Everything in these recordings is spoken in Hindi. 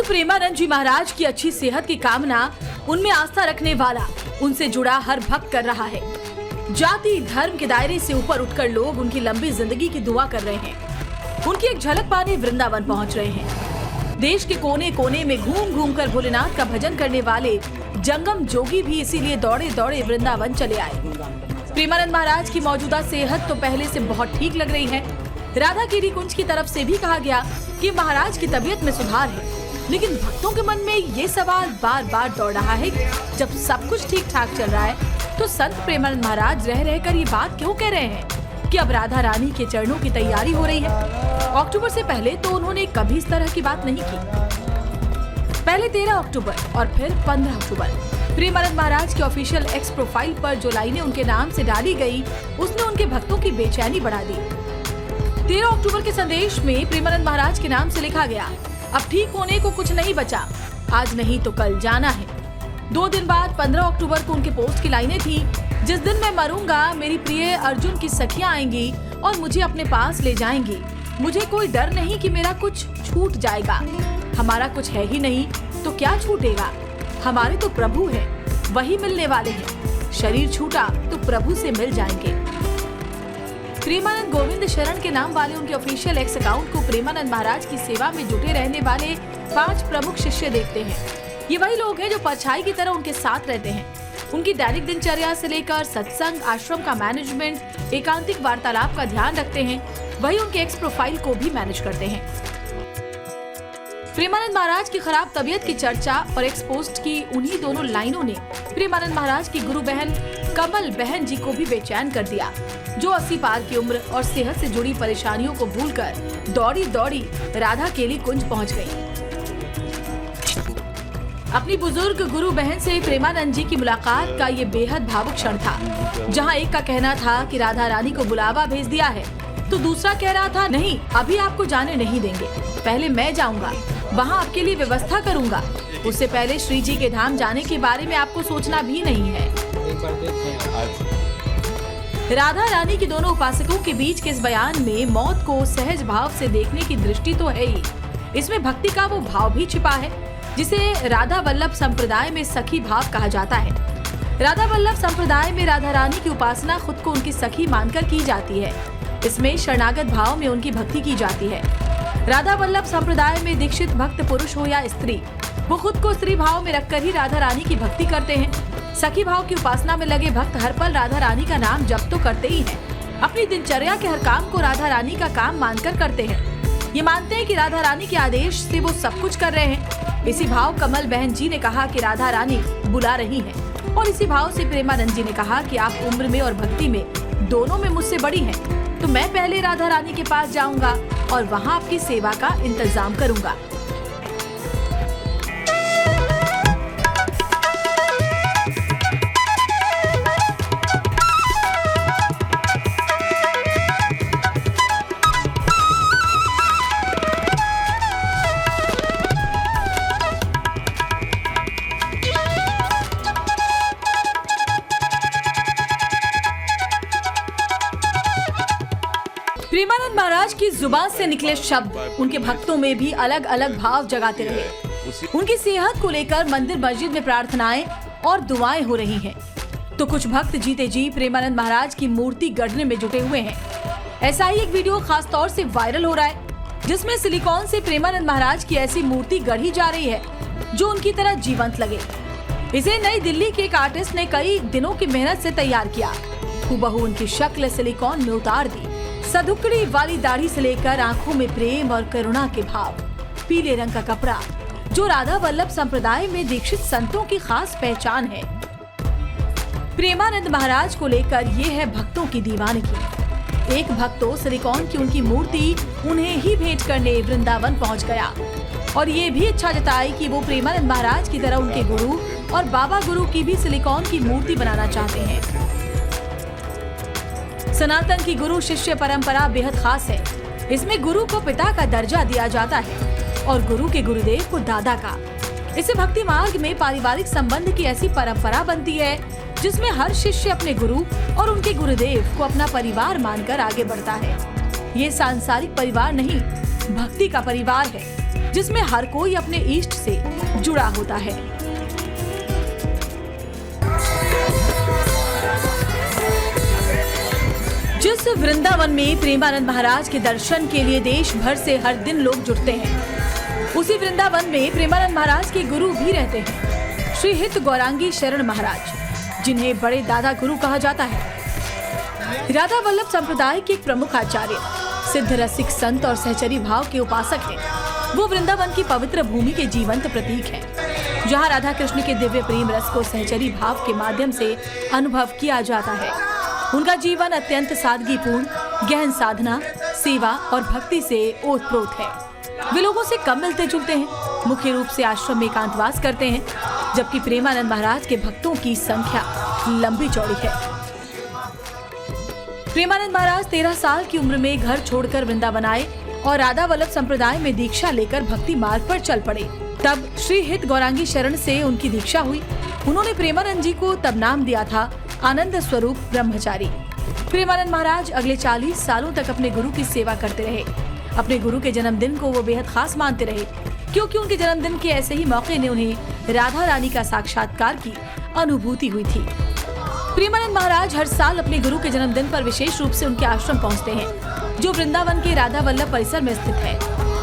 प्रेमानंद जी महाराज की अच्छी सेहत की कामना उनमें आस्था रखने वाला उनसे जुड़ा हर भक्त कर रहा है। जाति धर्म के दायरे से ऊपर उठकर लोग उनकी लंबी जिंदगी की दुआ कर रहे हैं। उनकी एक झलक पाने वृंदावन पहुंच रहे हैं। देश के कोने कोने में घूम घूम कर भोलेनाथ का भजन करने वाले जंगम जोगी भी इसीलिए दौड़े दौड़े वृंदावन चले आए। प्रेमानंद महाराज की मौजूदा सेहत तो पहले से बहुत ठीक लग रही है। राधा केली कुंज की तरफ से भी कहा गया कि महाराज की तबीयत में सुधार है, लेकिन भक्तों के मन में ये सवाल बार बार दौड़ रहा है, जब सब कुछ ठीक ठाक चल रहा है तो संत प्रेमानंद महाराज रह रहकर ये बात क्यों कह रहे हैं कि अब राधा रानी के चरणों की तैयारी हो रही है। अक्टूबर से पहले तो उन्होंने कभी इस तरह की बात नहीं की। पहले 13 अक्टूबर और फिर 15 अक्टूबर प्रेमानंद महाराज के ऑफिशियल एक्स प्रोफाइल पर जो लाइनें उनके नाम से डाली गई, उसने उनके भक्तों की बेचैनी बढ़ा दी। 13 अक्टूबर के संदेश में प्रेमानंद महाराज के नाम से लिखा गया, अब ठीक होने को कुछ नहीं बचा, आज नहीं तो कल जाना है। 2 दिन बाद 15 अक्टूबर को उनके पोस्ट की लाइनें थी, जिस दिन मैं मरूंगा मेरी प्रिय अर्जुन की सखियां आएंगी और मुझे अपने पास ले जाएंगी। मुझे कोई डर नहीं कि मेरा कुछ छूट जाएगा। हमारा कुछ है ही नहीं तो क्या छूटेगा। हमारे तो प्रभु हैं, वही मिलने वाले हैं। शरीर छूटा तो प्रभु से मिल जाएंगे। प्रेमानंद गोविंद शरण के नाम वाले उनके ऑफिशियल एक्स अकाउंट को प्रेमानंद महाराज की सेवा में जुटे रहने वाले 5 प्रमुख शिष्य देखते हैं। ये वही लोग हैं जो परछाई की तरह उनके साथ रहते हैं। उनकी दैनिक दिनचर्या से लेकर सत्संग, आश्रम का मैनेजमेंट, एकांतिक वार्तालाप का ध्यान रखते हैं। वही उनके एक्स प्रोफाइल को भी मैनेज करते हैं। प्रेमानंद महाराज की खराब तबीयत की चर्चा और एक्स पोस्ट की उन्हीं दोनों लाइनों ने प्रेमानंद महाराज की गुरु बहन कमल बहन जी को भी बेचैन कर दिया, जो 80 पार की उम्र और सेहत से जुड़ी परेशानियों को भूलकर दौड़ी दौड़ी राधा केली कुंज पहुंच गई। अपनी बुजुर्ग गुरु बहन से प्रेमानंद जी की मुलाकात का ये बेहद भावुक क्षण था, जहां एक का कहना था कि राधा रानी को बुलावा भेज दिया है, तो दूसरा कह रहा था नहीं, अभी आपको जाने नहीं देंगे, पहले मैं जाऊंगा, वहां आपके लिए व्यवस्था करूंगा। उससे पहले श्री जी के धाम जाने के बारे में आपको सोचना भी नहीं है। राधा रानी के दोनों उपासकों के बीच के इस बयान में मौत को सहज भाव से देखने की दृष्टि तो है ही, इसमें भक्ति का वो भाव भी छिपा है जिसे राधा वल्लभ संप्रदाय में सखी भाव कहा जाता है। राधा वल्लभ संप्रदाय में राधा रानी की उपासना खुद को उनकी सखी मानकर की जाती है। इसमें शरणागत भाव में उनकी भक्ति की जाती है। राधा वल्लभ संप्रदाय में दीक्षित भक्त पुरुष हो या स्त्री, वो खुद को स्त्री भाव में रखकर ही राधा रानी की भक्ति करते हैं। सखी भाव की उपासना में लगे भक्त हर पल राधा रानी का नाम जप तो करते ही हैं। अपनी दिनचर्या के हर काम को राधा रानी का काम मानकर करते हैं। ये मानते हैं कि राधा रानी के आदेश से वो सब कुछ कर रहे हैं। इसी भाव कमल बहन जी ने कहा कि राधा रानी बुला रही हैं, और इसी भाव से प्रेमानंद जी ने कहा कि आप उम्र में और भक्ति में दोनों में मुझसे बड़ी हैं, तो मैं पहले राधा रानी के पास जाऊंगा और वहाँ आपकी सेवा का इंतजाम करूंगा। प्रेमानंद महाराज की जुबान से निकले शब्द उनके भक्तों में भी अलग अलग भाव जगाते रहे। उनकी सेहत को लेकर मंदिर मस्जिद में प्रार्थनाएं और दुआएं हो रही हैं, तो कुछ भक्त जीते जी प्रेमानंद महाराज की मूर्ति गढ़ने में जुटे हुए हैं। ऐसा ही एक वीडियो खास तौर से वायरल हो रहा है, जिसमें सिलिकॉन से प्रेमानंद महाराज की ऐसी मूर्ति गढ़ी जा रही है जो उनकी तरह जीवंत लगे। इसे नई दिल्ली के एक आर्टिस्ट ने कई दिनों की मेहनत से तैयार किया। हूबहू उनकी शक्ल सिलिकॉन में उतार दी। सधुकड़ी वाली दाढ़ी से लेकर आंखों में प्रेम और करुणा के भाव, पीले रंग का कपड़ा जो राधा वल्लभ संप्रदाय में दीक्षित संतों की खास पहचान है। प्रेमानंद महाराज को लेकर ये है भक्तों की दीवानगी। एक भक्त तो सिलिकॉन की उनकी मूर्ति उन्हें ही भेंट करने वृंदावन पहुंच गया और ये भी इच्छा जताई कि वो प्रेमानंद महाराज की तरह उनके गुरु और बाबा गुरु की भी सिलिकॉन की मूर्ति बनाना चाहते हैं। सनातन की गुरु शिष्य परंपरा बेहद खास है। इसमें गुरु को पिता का दर्जा दिया जाता है और गुरु के गुरुदेव को दादा का। इससे भक्ति मार्ग में पारिवारिक संबंध की ऐसी परंपरा बनती है जिसमें हर शिष्य अपने गुरु और उनके गुरुदेव को अपना परिवार मानकर आगे बढ़ता है। ये सांसारिक परिवार नहीं, भक्ति का परिवार है। जिसमें हर कोई अपने इष्ट से जुड़ा होता है। जिस वृंदावन में प्रेमानंद महाराज के दर्शन के लिए देश भर से हर दिन लोग जुटते हैं, उसी वृंदावन में प्रेमानंद महाराज के गुरु भी रहते हैं, श्री हित गौरांगी शरण महाराज, जिन्हें बड़े दादा गुरु कहा जाता है। राधा वल्लभ संप्रदाय के एक प्रमुख आचार्य, सिद्ध रसिक संत और सहचरी भाव के उपासक हैं। वो वृंदावन की पवित्र भूमि के जीवंत प्रतीक हैं, जहाँ राधा कृष्ण के दिव्य प्रेम रस को सहचरी भाव के माध्यम से अनुभव किया जाता है। उनका जीवन अत्यंत सादगीपूर्ण, गहन साधना, सेवा और भक्ति से ओतप्रोत है। वे लोगों से कम मिलते जुलते हैं, मुख्य रूप से आश्रम में एकांतवास करते हैं, जबकि प्रेमानंद महाराज के भक्तों की संख्या लंबी चौड़ी है। प्रेमानंद महाराज 13 साल की उम्र में घर छोड़कर वृंदावन आए और राधा वल्लभ संप्रदाय में दीक्षा लेकर भक्ति मार्ग पर चल पड़े। तब श्री हित गौरांगी शरण से उनकी दीक्षा हुई। उन्होंने प्रेमानंद जी को तब नाम दिया था आनंद स्वरूप ब्रह्मचारी। प्रेमानंद महाराज अगले 40 सालों तक अपने गुरु की सेवा करते रहे। अपने गुरु के जन्मदिन को वो बेहद खास मानते रहे, क्योंकि उनके जन्मदिन के ऐसे ही मौके ने उन्हें राधा रानी का साक्षात्कार की अनुभूति हुई थी। प्रेमानंद महाराज हर साल अपने गुरु के जन्मदिन पर विशेष रूप से उनके आश्रम पहुंचते हैं, जो वृंदावन के राधा वल्लभ परिसर में स्थित है।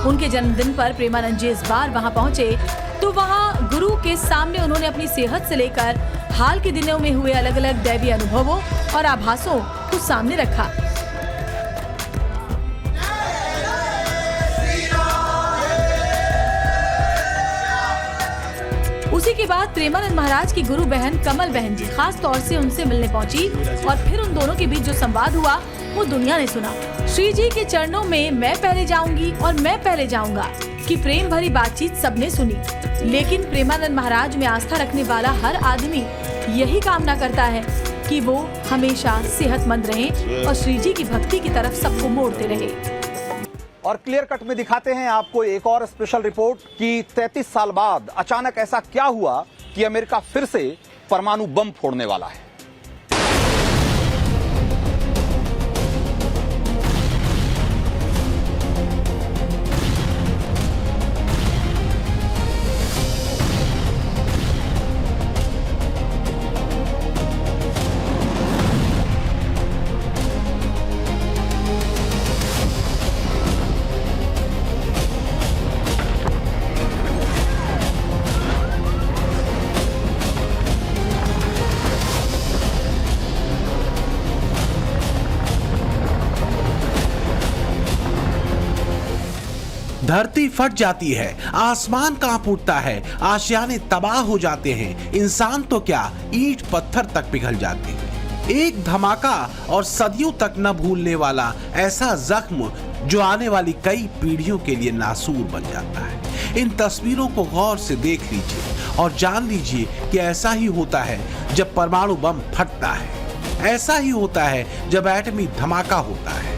उनके जन्मदिन पर प्रेमानंद जी इस बार वहां पहुंचे तो वहां गुरु के सामने उन्होंने अपनी सेहत से लेकर हाल के दिनों में हुए अलग अलग दैवीय अनुभवों और आभासों को सामने रखा। उसी के बाद प्रेमानंद महाराज की गुरु बहन कमल बहन जी खास तौर से उनसे मिलने पहुंची और फिर उन दोनों के बीच जो संवाद हुआ वो दुनिया ने सुना। श्री जी के चरणों में मैं पहले जाऊंगी और मैं पहले जाऊंगा की प्रेम भरी बातचीत सबने सुनी। लेकिन प्रेमानंद महाराज में आस्था रखने वाला हर आदमी यही कामना करता है कि वो हमेशा सेहतमंद रहे और श्री जी की भक्ति की तरफ सबको मोड़ते रहे। और क्लियर कट में दिखाते हैं आपको एक और स्पेशल रिपोर्ट कि 33 साल बाद अचानक ऐसा क्या हुआ कि अमेरिका फिर से परमाणु बम फोड़ने वाला है। धरती फट जाती है, आसमान कांप उठता है, आशियाने तबाह हो जाते हैं, इंसान तो क्या ईंट पत्थर तक पिघल जाते हैं। एक धमाका और सदियों तक न भूलने वाला ऐसा जख्म जो आने वाली कई पीढ़ियों के लिए नासूर बन जाता है। इन तस्वीरों को गौर से देख लीजिए और जान लीजिए कि ऐसा ही होता है जब परमाणु बम फटता है, ऐसा ही होता है जब एटमी धमाका होता है।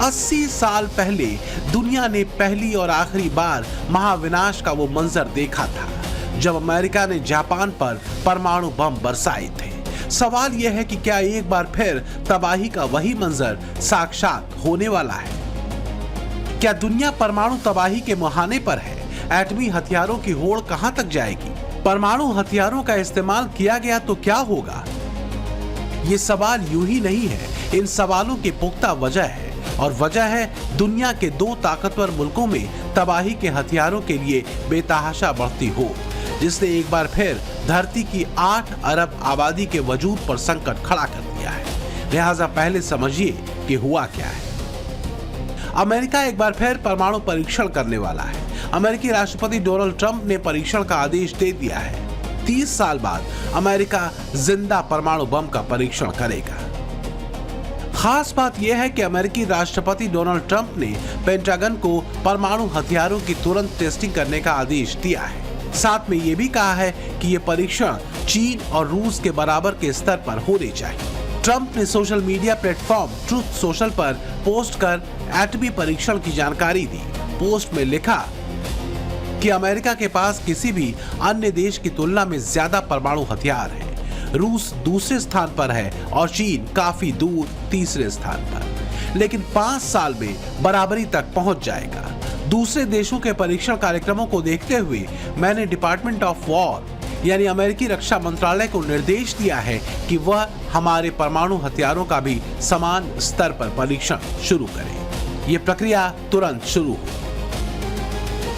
80 साल पहले दुनिया ने पहली और आखिरी बार महाविनाश का वो मंजर देखा था जब अमेरिका ने जापान पर परमाणु बम बरसाए थे। सवाल यह है कि क्या एक बार फिर तबाही का वही मंजर साक्षात होने वाला है? क्या दुनिया परमाणु तबाही के मुहाने पर है? एटमी हथियारों की होड़ कहां तक जाएगी? परमाणु हथियारों का इस्तेमाल किया गया तो क्या होगा? ये सवाल यूं ही नहीं है, इन सवालों की पुख्ता वजह है और वजह है दुनिया के 2 ताकतवर मुल्कों में तबाही के हथियारों के लिए बेतहाशा बढ़ती होड़, जिसने एक बार फिर धरती की 8 अरब आबादी के वजूद पर संकट खड़ा कर दिया है। लिहाजा पहले समझिए कि हुआ क्या है। अमेरिका एक बार फिर परमाणु परीक्षण करने वाला है। अमेरिकी राष्ट्रपति डोनाल्ड ट्रंप ने परीक्षण का आदेश दे दिया है। 30 साल बाद अमेरिका जिंदा परमाणु बम का परीक्षण करेगा। खास बात यह है कि अमेरिकी राष्ट्रपति डोनाल्ड ट्रंप ने पेंटागन को परमाणु हथियारों की तुरंत टेस्टिंग करने का आदेश दिया है। साथ में यह भी कहा है कि यह परीक्षण चीन और रूस के बराबर के स्तर पर होने चाहिए। ट्रंप ने social media platform truth social पर पोस्ट कर एटमी परीक्षण की जानकारी दी। पोस्ट में लिखा कि अमेरिका के पास किसी भी अन्य देश की तुलना में ज्यादा परमाणु हथियार है। रूस दूसरे स्थान पर है और चीन काफी दूर तीसरे स्थान पर, लेकिन 5 साल में बराबरी तक पहुंच जाएगा। दूसरे देशों के परीक्षण कार्यक्रमों को देखते हुए मैंने डिपार्टमेंट ऑफ वॉर यानी अमेरिकी रक्षा मंत्रालय को निर्देश दिया है कि वह हमारे परमाणु हथियारों का भी समान स्तर पर परीक्षण शुरू करे। ये प्रक्रिया तुरंत शुरू हो।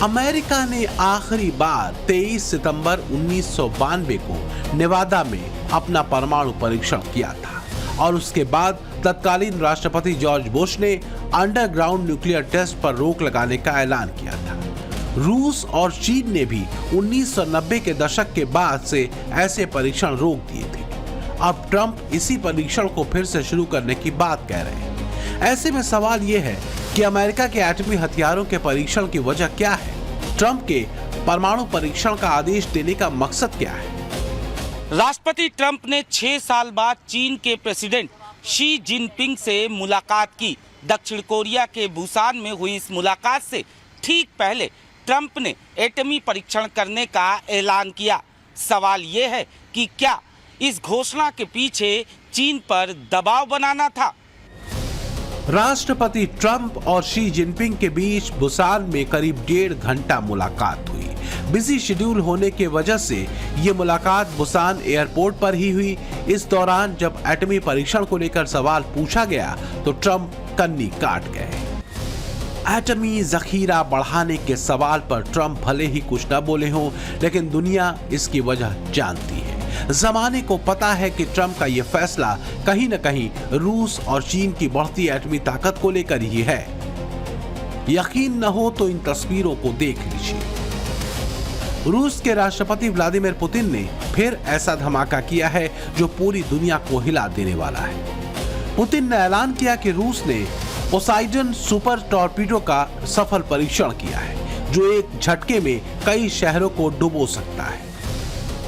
अमेरिका ने आखिरी बार 23 सितंबर 1992 को नेवादा में अपना परमाणु परीक्षण किया था और उसके बाद तत्कालीन राष्ट्रपति जॉर्ज बुश ने अंडरग्राउंड न्यूक्लियर टेस्ट पर रोक लगाने का ऐलान किया था। रूस और चीन ने भी 1990 के दशक के बाद से ऐसे परीक्षण रोक दिए थे। अब ट्रंप इसी परीक्षण को फिर से शुरू करने की बात कह रहे हैं। ऐसे में सवाल यह है कि अमेरिका के एटमी हथियारों के परीक्षण की वजह क्या है? ट्रंप के परमाणु परीक्षण का आदेश देने का मकसद क्या है? राष्ट्रपति ट्रंप ने 6 साल बाद चीन के प्रेसिडेंट शी जिनपिंग से मुलाकात की। दक्षिण कोरिया के बुसान में हुई इस मुलाकात से ठीक पहले ट्रंप ने एटमी परीक्षण करने का ऐलान किया। सवाल ये है कि क्या इस घोषणा के पीछे चीन पर दबाव बनाना था? राष्ट्रपति ट्रंप और शी जिनपिंग के बीच बुसान में करीब 1.5 घंटा मुलाकात हुई। बिजी शेड्यूल होने के वजह से ये मुलाकात बुसान एयरपोर्ट पर ही हुई। इस दौरान जब एटमी परीक्षण को लेकर सवाल पूछा गया तो ट्रंप कन्नी काट गए। एटमी जखीरा बढ़ाने के सवाल पर ट्रंप भले ही कुछ न बोले हों, लेकिन दुनिया इसकी वजह जानती है। जमाने को पता है कि ट्रंप का यह फैसला कहीं न कहीं रूस और चीन की बढ़ती एटमी ताकत को लेकर ही है। यकीन न हो तो इन तस्वीरों को देख लीजिए। रूस के राष्ट्रपति व्लादिमीर पुतिन ने फिर ऐसा धमाका किया है जो पूरी दुनिया को हिला देने वाला है। पुतिन ने ऐलान किया कि रूस ने पोसाइडन सुपर टॉर्पीडो का सफल परीक्षण किया है, जो एक झटके में कई शहरों को डुबो सकता है।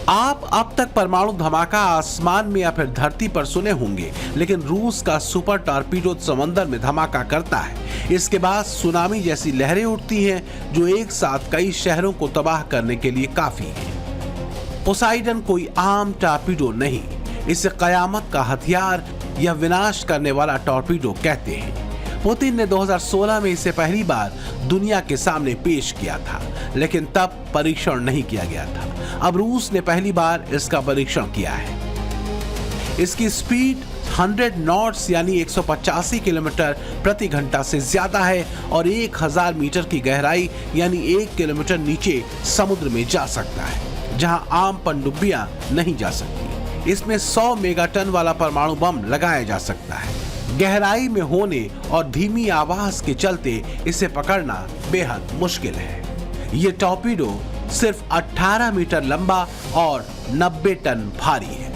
आप अब तक परमाणु धमाका आसमान में या फिर धरती पर सुने होंगे, लेकिन रूस का सुपर टॉर्पीडो समंदर में धमाका करता है। इसके बाद सुनामी जैसी लहरें उठती हैं, जो एक साथ कई शहरों को तबाह करने के लिए काफी है। पोसाइडन कोई आम टॉर्पीडो नहीं, इसे कयामत का हथियार या विनाश करने वाला टॉर्पीडो कहते हैं। पुतिन ने 2016 में इसे पहली बार दुनिया के सामने पेश किया था, लेकिन तब परीक्षण नहीं किया गया था। अब रूस ने पहली बार इसका परीक्षण किया है। इसकी स्पीड 100 नॉट्स यानी 185 किलोमीटर प्रति घंटा से ज्यादा है और 1000 मीटर की गहराई यानी 1 किलोमीटर नीचे समुद्र में जा सकता है, जहां आम पनडुब्बियां नहीं जा सकती। इसमें 100 मेगाटन वाला परमाणु बम लगाया जा सकता है। गहराई में होने और धीमी आवाज के चलते इसे पकड़ना बेहद मुश्किल है। ये टॉर्पीडो सिर्फ 18 मीटर लंबा और 90 टन भारी है।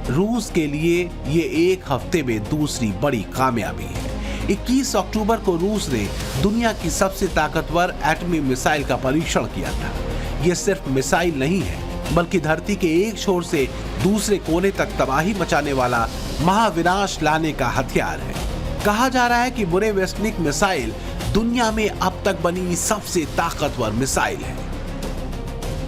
रूस के लिए ये एक हफ्ते में दूसरी बड़ी कामयाबी है। 21 अक्टूबर को रूस ने दुनिया की सबसे ताकतवर एटमी मिसाइल का परीक्षण किया था। ये सिर्फ मिसाइल नहीं है, बल्कि धरती के एक छोर से दूसरे कोने तक तबाही मचाने वाला महाविनाश लाने का हथियार है। कहा जा रहा है कि बुरेवेस्टनिक मिसाइल दुनिया में अब तक बनी सबसे ताकतवर मिसाइल है।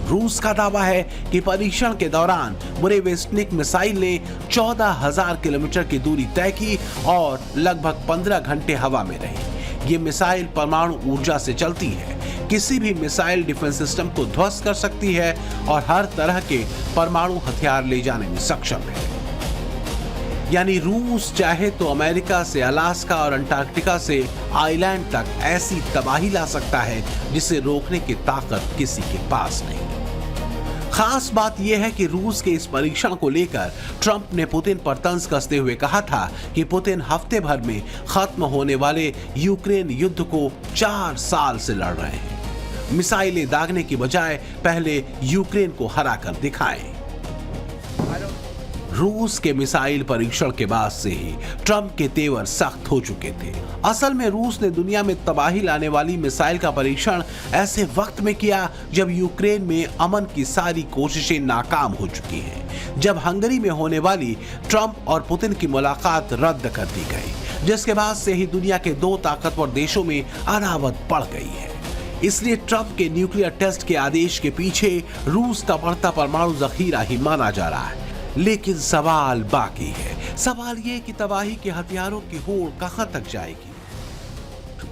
रूस का दावा है कि परीक्षण के दौरान बुरेवेस्टनिक मिसाइल ने 14,000 किलोमीटर की दूरी तय की और लगभग 15 घंटे हवा में रही। ये मिसाइल परमाणु ऊर्जा से चलती है, किसी भी मिसाइल डिफेंस सिस्टम को ध्वस्त कर सकती है और हर तरह के परमाणु हथियार ले जाने में सक्षम है। यानी रूस चाहे तो अमेरिका से अलास्का और अंटार्कटिका से आइलैंड तक ऐसी तबाही ला सकता है जिसे रोकने की ताकत किसी के पास नहीं। खास बात यह है कि रूस के इस परीक्षण को लेकर ट्रंप ने पुतिन पर तंज कसते हुए कहा था कि पुतिन हफ्ते भर में खत्म होने वाले यूक्रेन युद्ध को 4 साल से लड़ रहे हैं। मिसाइलें दागने की बजाय पहले यूक्रेन को हराकर दिखाएं। रूस के मिसाइल परीक्षण के बाद से ही ट्रंप के तेवर सख्त हो चुके थे। असल में रूस ने दुनिया में तबाही लाने वाली मिसाइल का परीक्षण ऐसे वक्त में किया जब यूक्रेन में अमन की सारी कोशिशें नाकाम हो चुकी हैं। जब हंगरी में होने वाली ट्रंप और पुतिन की मुलाकात रद्द कर दी गई, जिसके बाद से ही दुनिया के 2 ताकतवर देशों में अदावत बढ़ गई है। इसलिए ट्रंप के न्यूक्लियर टेस्ट के आदेश के पीछे रूस का बढ़ता परमाणु जखीरा ही माना जा रहा है। लेकिन सवाल बाकी है। सवाल ये कि तबाही के हथियारों की होड़ कहां तक जाएगी।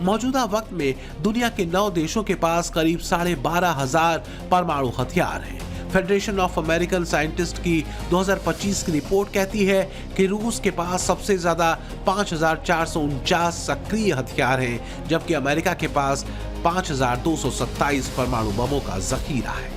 मौजूदा वक्त में दुनिया के 9 देशों के पास करीब 12,500 परमाणु हथियार हैं। फेडरेशन ऑफ अमेरिकन साइंटिस्ट की 2025 की रिपोर्ट कहती है कि रूस के पास सबसे ज्यादा 5,449 सक्रिय हथियार हैं, जबकि अमेरिका के पास 5,227 परमाणु बमों का जखीरा है।